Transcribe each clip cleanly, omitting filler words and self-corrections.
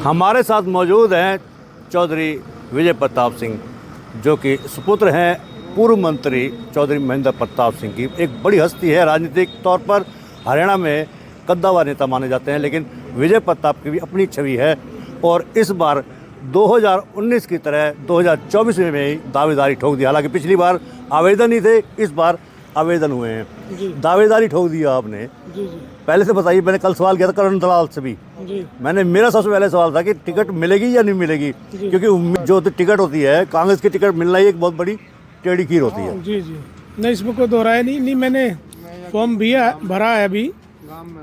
हमारे साथ मौजूद हैं चौधरी विजय प्रताप सिंह, जो कि सुपुत्र हैं पूर्व मंत्री चौधरी महेंद्र प्रताप सिंह की। एक बड़ी हस्ती है, राजनीतिक तौर पर हरियाणा में कद्दावर नेता माने जाते हैं, लेकिन विजय प्रताप की भी अपनी छवि है और इस बार 2019 की तरह 2024 में ही दावेदारी ठोक दी। हालांकि पिछली बार आवेदन ही थे, इस बार आवेदन हुए हैं। दावेदारी ठोक दिया आपने। जी। पहले से बताइए, मैंने कल सवाल किया था करण दलाल से भी। मेरा सबसे पहले सवाल था कि टिकट मिलेगी या नहीं मिलेगी, क्योंकि जो टिकट होती है, कांग्रेस की टिकट मिलना ही एक बहुत बड़ी टेढ़ी खीर होती है। जी नहीं, इसमें कोई दोहराया नहीं। मैंने फॉर्म भी भरा है, अभी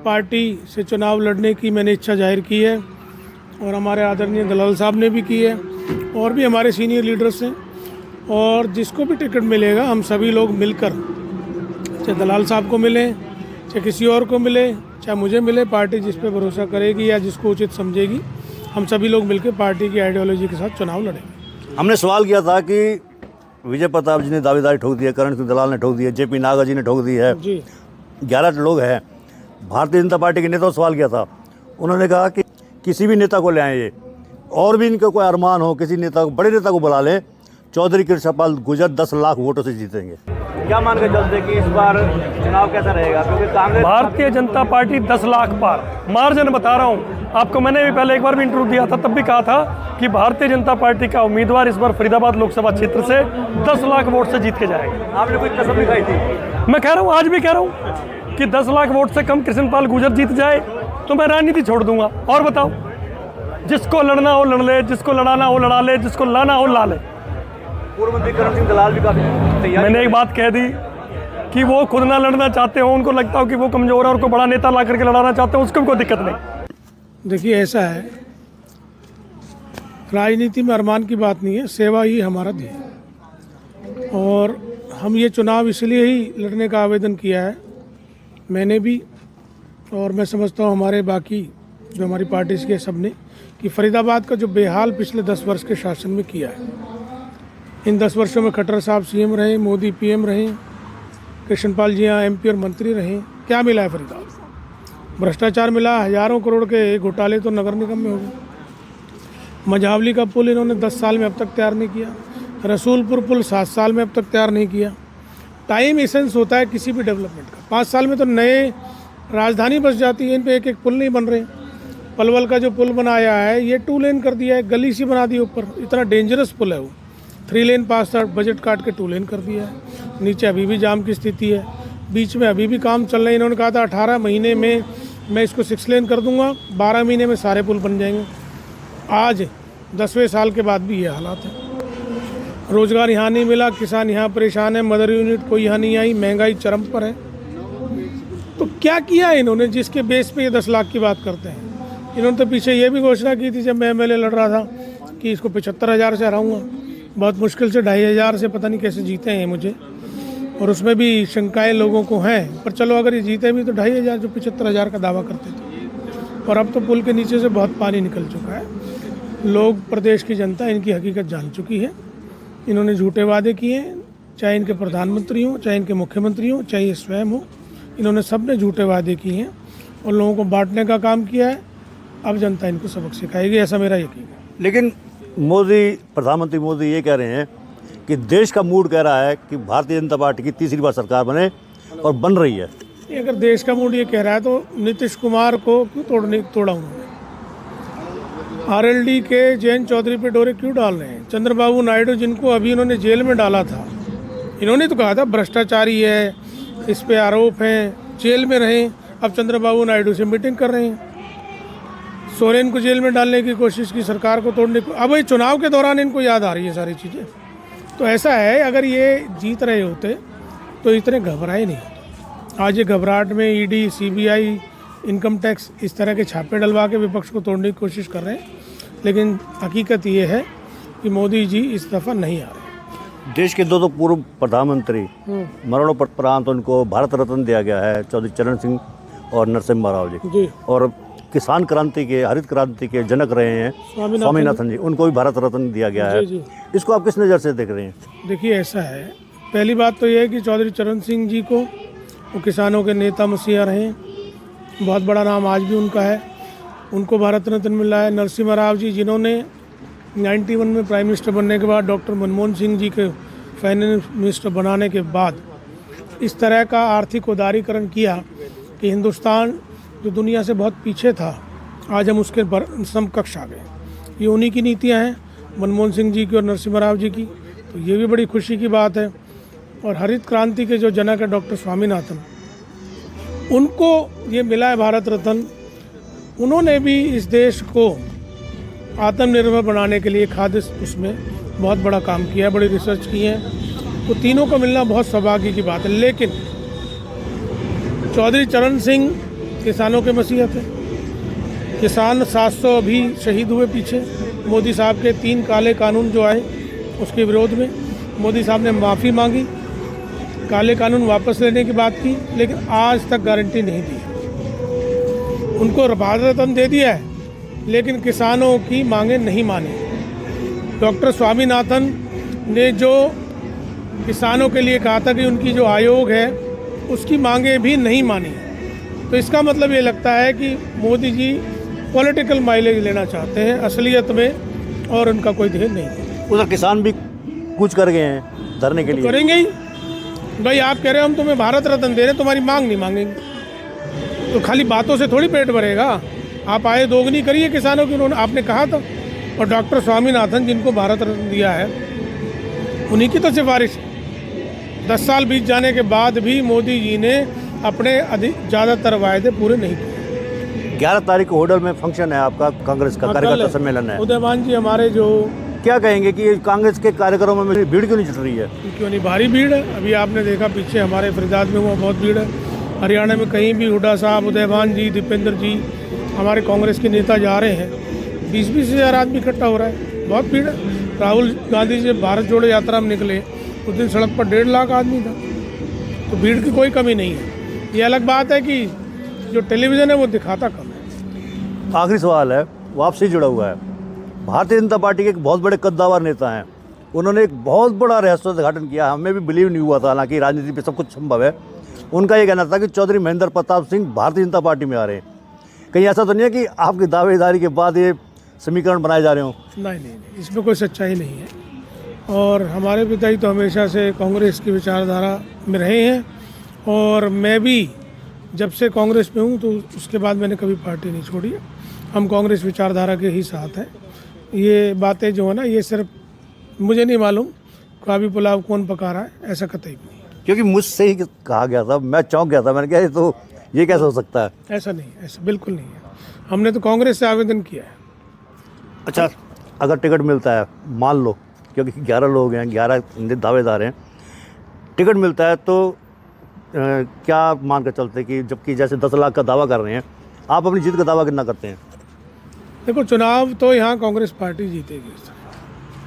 पार्टी से चुनाव लड़ने की मैंने इच्छा जाहिर की है और हमारे आदरणीय दलाल साहब ने भी की है और भी हमारे सीनियर लीडर्स हैं। और जिसको भी टिकट मिलेगा हम सभी लोग मिलकर, चाहे दलाल साहब को मिले, चाहे किसी और को मिले, चाहे मुझे मिले, पार्टी जिस पे भरोसा करेगी या जिसको उचित समझेगी, हम सभी लोग मिलकर पार्टी की आइडियोलॉजी के साथ चुनाव लड़ेंगे। हमने सवाल किया था कि विजय प्रताप जी ने दावेदारी ठोक दी है, करण सिंह दलाल ने ठोक दी है, जेपी नागा जी ने ठोक दी है, 11 लोग हैं। भारतीय जनता पार्टी के नेता सवाल किया था, उन्होंने कहा कि किसी भी नेता को ले आए, और भी इनका कोई अरमान हो, किसी नेता को, बड़े नेता को बुला लें, चौधरी कृष्णपाल गुर्जर 10 लाख वोटों से जीतेंगे। क्या मान के चलते कि इस बार चुनाव कैसा रहेगा? क्योंकि कांग्रेस, भारतीय जनता पार्टी 10 लाख पार मार्जिन बता रहा हूँ आपको। मैंने भी पहले एक बार भी इंटरव्यू दिया था, तब भी कहा था कि भारतीय जनता पार्टी का उम्मीदवार इस बार फरीदाबाद लोकसभा क्षेत्र से 10 लाख वोट से जीत के जाएगा। आपने कोई कसम दिखाई थी? मैं कह रहा हूँ, आज भी कह रहा हूँ कि 10 लाख वोट से कम कृष्णपाल गुर्जर जीत जाए तो मैं राजनीति छोड़ दूंगा। और बताओ, जिसको लड़ना हो लड़ ले, जिसको लड़ाना हो लड़ा ले, जिसको लाना हो ला ले। पूर्व मंत्री करण सिंह दलाल भी काफी तैयार। मैंने एक बात कह दी कि वो खुद ना लड़ना चाहते हो, उनको लगता हो कि वो कमजोर है और कोई बड़ा नेता ला करके लड़ाना चाहते हो, उसको भी कोई दिक्कत नहीं। देखिए, ऐसा है, राजनीति में अरमान की बात नहीं है, सेवा ही हमारा ध्येय है। और हम ये चुनाव इसलिए ही लड़ने का आवेदन किया है, मैंने भी, और मैं समझता हूँ हमारे बाकी जो हमारी पार्टी के सब ने, कि फरीदाबाद का जो बेहाल पिछले 10 वर्ष के शासन में किया है, इन 10 वर्षों में खट्टर साहब सीएम रहे, मोदी पीएम रहे, कृष्णपाल जी यहाँ एमपी और मंत्री रहे, क्या मिला है फरीदाबाद? भ्रष्टाचार मिला, हजारों करोड़ के घोटाले तो नगर निगम में हो गए। मझावली का पुल इन्होंने 10 साल में अब तक तैयार नहीं किया। रसूलपुर पुल 7 साल में अब तक तैयार नहीं किया। टाइम एसेंस होता है किसी भी डेवलपमेंट का। 5 साल में तो नए राजधानी बस जाती है, इन पे एक पुल नहीं बन रहे। पलवल का जो पुल बनाया है, ये 2 लेन कर दिया है, गली सी बना दी ऊपर, इतना डेंजरस पुल है वो। 3 लेन पास था, बजट काट के 2 लेन कर दिया है। नीचे अभी भी जाम की स्थिति है, बीच में अभी भी काम चल रहा है। इन्होंने कहा था 18 महीने में मैं इसको 6 लेन कर दूंगा, 12 महीने में सारे पुल बन जाएंगे। आज 10वें साल के बाद भी ये हालात है। रोजगार यहाँ नहीं मिला, किसान यहाँ परेशान है, मदर यूनिट कोई यहाँ नहीं आई, महंगाई चरम पर है। तो क्या किया इन्होंने जिसके बेस पे ये 10 लाख की बात करते हैं? इन्होंने तो पीछे ये भी घोषणा की थी जब मैं एमएलए लड़ रहा था कि इसको 75,000 से हराऊंगा। बहुत मुश्किल से 2,500 से पता नहीं कैसे जीते हैं मुझे, और उसमें भी शंकाएं लोगों को हैं। पर चलो, अगर ये जीते भी तो 2,500 जो 75,000 का दावा करते थे। और अब तो पुल के नीचे से बहुत पानी निकल चुका है। लोग, प्रदेश की जनता इनकी हकीकत जान चुकी है। इन्होंने झूठे वादे किए हैं, चाहे इनके प्रधानमंत्री हों, चाहे इनके मुख्यमंत्री हों, चाहे ये स्वयं हो, इन्होंने सब ने झूठे वादे किए हैं और लोगों को बांटने का काम किया है। अब जनता इनको सबक सिखाएगी, ऐसा मेरा यकीन है। लेकिन प्रधानमंत्री मोदी ये कह रहे हैं कि देश का मूड कह रहा है कि भारतीय जनता पार्टी की तीसरी बार सरकार बने, और बन रही है। अगर देश का मूड ये कह रहा है तो नीतीश कुमार को क्यों तोड़ा उन्होंने? आरएलडी के जयंत चौधरी पे डोरे क्यों डाल रहे हैं? चंद्रबाबू नायडू, जिनको अभी इन्होंने जेल में डाला था, इन्होंने तो कहा था भ्रष्टाचारी है, इस पे आरोप हैं, जेल में रहे। अब चंद्रबाबू नायडू से मीटिंग कर रहे हैं। सोरेन को जेल में डालने की कोशिश की, सरकार को तोड़ने को। अब ये चुनाव के दौरान इनको याद आ रही है सारी चीज़ें। तो ऐसा है, अगर ये जीत रहे होते तो इतने घबराए नहीं होते। आज ये घबराहट में ईडी, सीबीआई, इनकम टैक्स इस तरह के छापे डलवा के विपक्ष को तोड़ने की कोशिश कर रहे हैं। लेकिन हकीकत ये है कि मोदी जी इस दफ़ा नहीं आ रहे। देश के 2 पूर्व प्रधानमंत्री मरणोपरांत उनको भारत रत्न दिया गया है, चौधरी चरण सिंह और नरसिम्हा राव जी। और किसान क्रांति के, हरित क्रांति के जनक रहे हैं स्वामीनाथन जी, उनको भी भारत रत्न दिया गया है। इसको आप किस नज़र से देख रहे हैं? देखिए, ऐसा है, पहली बात तो यह है कि चौधरी चरण सिंह जी को, वो किसानों के नेता मसीहा रहे, बहुत बड़ा नाम आज भी उनका है। उनको भारत रत्न मिला है। नरसिम्हा राव जी जिन्होंने 91 में प्राइम मिनिस्टर बनने के बाद डॉक्टर मनमोहन सिंह जी के फाइनेंस मिनिस्टर बनाने के बाद इस तरह का आर्थिक उदारीकरण किया कि हिंदुस्तान जो दुनिया से बहुत पीछे था आज हम उसके समकक्ष आ गए। ये उन्हीं की नीतियाँ हैं, मनमोहन सिंह जी की और नरसिम्हा राव जी की, तो ये भी बड़ी खुशी की बात है। और हरित क्रांति के जो जनक है डॉक्टर स्वामीनाथन, उनको ये मिला है भारत रत्न। उन्होंने भी इस देश को आत्मनिर्भर बनाने के लिए खाद्य उसमें बहुत बड़ा काम किया है, बड़ी रिसर्च की है। तो तीनों को मिलना बहुत सौभाग्य की बात है। लेकिन चौधरी चरण सिंह किसानों के मसीहत है। किसान 700 अभी शहीद हुए पीछे मोदी साहब के 3 काले कानून जो आए उसके विरोध में। मोदी साहब ने माफ़ी मांगी, काले कानून वापस लेने की बात की, लेकिन आज तक गारंटी नहीं दी। उनको भारत रत्न दे दिया है लेकिन किसानों की मांगें नहीं मानी। डॉक्टर स्वामीनाथन ने जो किसानों के लिए कहा था कि उनकी जो आयोग है उसकी मांगें भी नहीं मानी। तो इसका मतलब ये लगता है कि मोदी जी पॉलिटिकल माइलेज लेना चाहते हैं असलियत में, और उनका कोई ध्येय नहीं है। उधर किसान भी कूच कर गए हैं धरने के लिए। करेंगे ही भाई, आप कह रहे हो हम तुम्हें भारत रत्न दे रहे हैं, तुम्हारी मांग नहीं मांगेंगे। तो खाली बातों से थोड़ी पेट भरेगा। आप आय दोगुनी करिए किसानों की, उन्होंने आपने कहा था। और डॉक्टर स्वामीनाथन जिनको भारत रत्न दिया है उन्हीं की तो सिफारिश है। 10 साल बीत जाने के बाद भी मोदी जी ने अपने ज़्यादातर वायदे पूरे नहीं किए। 11 तारीख को होडल में फंक्शन है आपका, कांग्रेस का कार्यकर्ता सम्मेलन है। उदयमान जी हमारे जो क्या कहेंगे कि कांग्रेस के कार्यक्रमों में भीड़ क्यों नहीं जुट रही है? क्यों नहीं, भारी भीड़ है। अभी आपने देखा पीछे हमारे फरीदाबाद में हुआ, बहुत भीड़ है। हरियाणा में कहीं भी हुड्डा साहब, उदयमान जी, दीपेंद्र जी, हमारे कांग्रेस के नेता जा रहे हैं। 20-20 हज़ार आदमी इकट्ठा हो रहा है, बहुत भीड़ है। राहुल गांधी जी भारत जोड़ो यात्रा में निकले, उस दिन सड़क पर 1.5 लाख आदमी था। तो भीड़ की कोई कमी नहीं है। ये अलग बात है कि जो टेलीविज़न है वो दिखाता कम है। आखिरी सवाल है, वो आपसे जुड़ा हुआ है। भारतीय जनता पार्टी के एक बहुत बड़े कद्दावर नेता हैं, उन्होंने एक बहुत बड़ा रहस्योद्घाटन किया, हमें भी बिलीव नहीं हुआ था, हालांकि राजनीति पे सब कुछ संभव है। उनका ये कहना था कि चौधरी महेंद्र प्रताप सिंह भारतीय जनता पार्टी में आ रहे हैं। कहीं ऐसा तो नहीं है कि आपकी दावेदारी के बाद ये समीकरण बनाए जा रहे हो? नहीं, इसमें कोई सच्चाई नहीं है। और हमारे पिताजी तो हमेशा से कांग्रेस की विचारधारा में रहे हैं, और मैं भी जब से कांग्रेस में हूँ तो उसके बाद मैंने कभी पार्टी नहीं छोड़ी है। हम कांग्रेस विचारधारा के ही साथ हैं। ये बातें जो है ना, ये सिर्फ मुझे नहीं मालूम काबी पुलाव कौन पका रहा है, ऐसा कतई भी नहीं। क्योंकि मुझसे ही कहा गया था, मैं चौंक गया था, मैंने कहा तो ये कैसे हो सकता है? ऐसा नहीं, ऐसा बिल्कुल नहीं है। हमने तो कांग्रेस से आवेदन किया है। अच्छा, अगर टिकट मिलता है, मान लो, क्योंकि 11 लोग हैं, 11 दावेदार हैं, टिकट मिलता है तो क्या मान कर चलते कि जबकि जैसे 10 लाख का दावा कर रहे हैं, आप अपनी जीत का दावा कितना करते हैं? देखो, चुनाव तो यहाँ कांग्रेस पार्टी जीतेगी,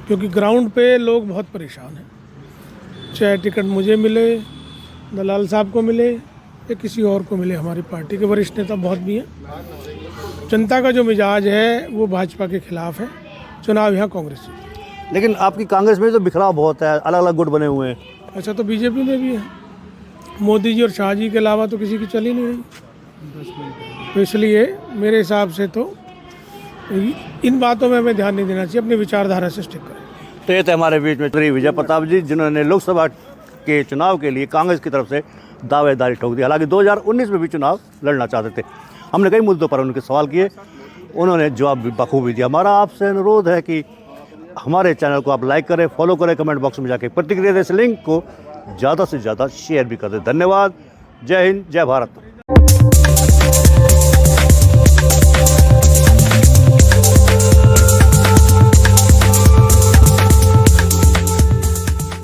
क्योंकि ग्राउंड पे लोग बहुत परेशान हैं। चाहे टिकट मुझे मिले, दलाल साहब को मिले या किसी और को मिले, हमारी पार्टी के वरिष्ठ नेता बहुत भी हैं। जनता का जो मिजाज है वो भाजपा के खिलाफ है। चुनाव यहाँ कांग्रेस जीतेगी। लेकिन आपकी कांग्रेस में तो बिखराव बहुत है, अलग अलग गुट बने हुए हैं। ऐसा तो बीजेपी में भी है। मोदी जी और शाह जी के अलावा तो किसी की चल ही नहीं रही। तो इसलिए मेरे हिसाब से तो इन बातों में हमें ध्यान नहीं देना चाहिए, अपनी विचारधारा से स्टिक करें। तो ये थे हमारे बीच में श्री विजय प्रताप जी, जिन्होंने लोकसभा के चुनाव के लिए कांग्रेस की तरफ से दावेदारी ठोक दी। हालांकि 2019 में भी चुनाव लड़ना चाहते थे। हमने कई मुद्दों पर उनके सवाल किए, उन्होंने जवाब भी बखूबी दिया। हमारा आपसे अनुरोध है कि हमारे चैनल को आप लाइक करें, फॉलो करें, कमेंट बॉक्स में जाके प्रतिक्रिया दें, इस लिंक को ज़्यादा से ज़्यादा शेयर भी कर दें। धन्यवाद। जय हिंद, जय भारत।